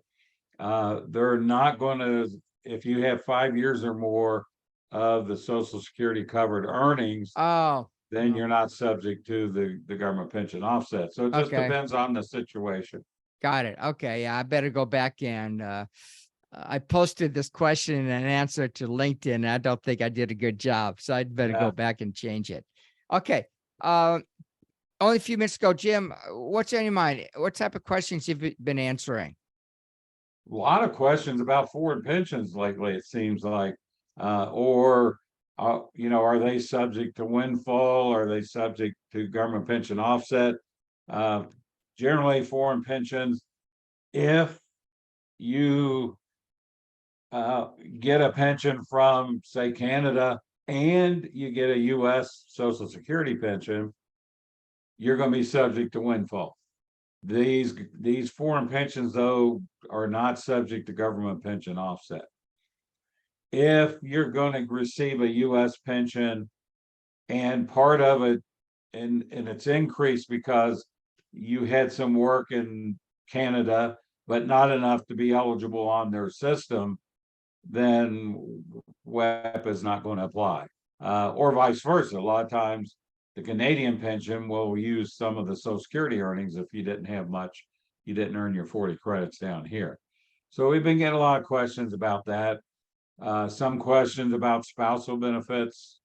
they're not going to, if you have 5 years or more of the Social Security covered earnings, Oh, then you're not subject to the government pension offset. So it just Okay. depends on the situation. got it. Okay. Yeah, I better go back and I posted this question and answer to LinkedIn. And I don't think I did a good job, so I'd better Yeah. go back and change it. Okay. Only a few minutes ago, Jim, what's on your mind? What type of questions you've been answering? A lot of questions about foreign pensions lately, it seems like, are they subject to windfall? Are they subject to government pension offset? Generally foreign pensions, if you get a pension from, say, Canada, and you get a US Social Security pension, you're going to be subject to windfall. These foreign pensions, though, are not subject to government pension offset. If you're going to receive a US pension and part of it, and it's increased because you had some work in Canada, but not enough to be eligible on their system, then WEP is not going to apply. Or vice versa. A lot of times the Canadian pension will use some of the Social Security earnings if you didn't have much, you didn't earn your 40 credits down here. So we've been getting a lot of questions about that. Some questions about spousal benefits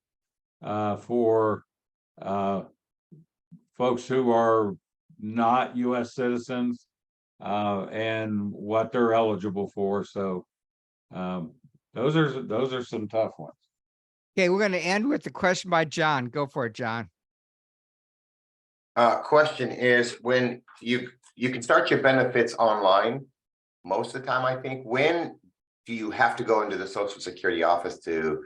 for folks who are not US citizens and what they're eligible for. So those are some tough ones. Okay, we're going to end with the question by John. Go for it, John. Question is, when you can start your benefits online most of the time, I think. When do you have to go into the Social Security office to,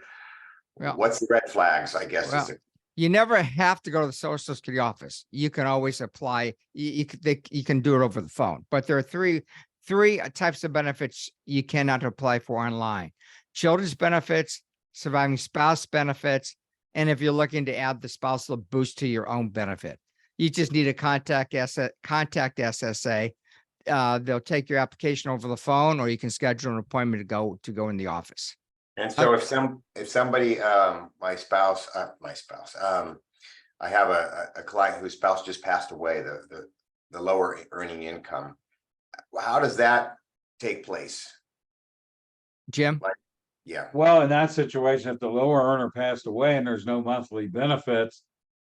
Well- what's the red flags, I guess? Well, you never have to go to the Social Security office. You can always apply. You can do it over the phone. But there are three types of benefits you cannot apply for online: children's benefits, surviving spouse benefits, and if you're looking to add the spousal boost to your own benefit. You just need to contact SSA. They'll take your application over the phone, or you can schedule an appointment to go in the office. And so if somebody, my spouse, I have a client whose spouse just passed away, the lower earning income. How does that take place? Jim? Yeah. Well, in that situation, if the lower earner passed away and there's no monthly benefits,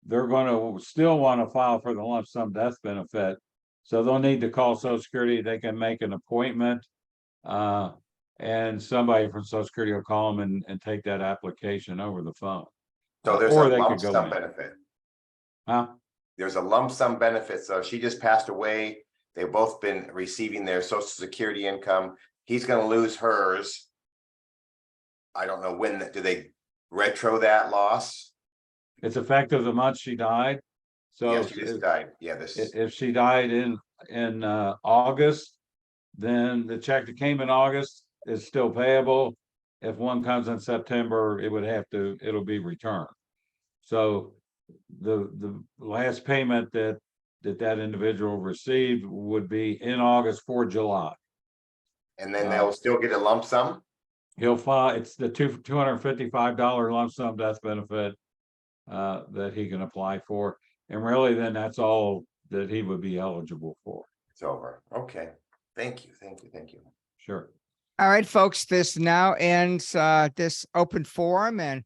they're going to still want to file for the lump sum death benefit. So they'll need to call Social Security. They can make an appointment, and somebody from Social Security will call them and take that application over the phone. So there's Or a they lump could go sum in. benefit. Huh? There's a lump sum benefit. So she just passed away. They've both been receiving their Social Security income. He's going to lose hers. I don't know when. Do they retro that loss? It's effective the month she died. So Yeah, she just died. Yeah, if she died in August, then the check that came in August is still payable. If one comes in September, it'll be returned. So the last payment that individual received would be in August for July. And then they'll still get a lump sum? He'll file, it's the $255 lump sum death benefit that he can apply for. And really, then that's all that he would be eligible for. It's over. Okay. Thank you. Sure. All right, folks, this now ends this open forum, and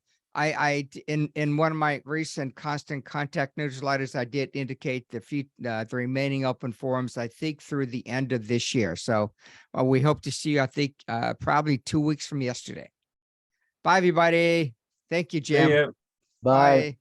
in one of my recent constant contact newsletters, I did indicate the remaining open forums, I think through the end of this year. So we hope to see you, I think, probably 2 weeks from yesterday. Bye, everybody. Thank you, Jim. See ya. Bye. Bye.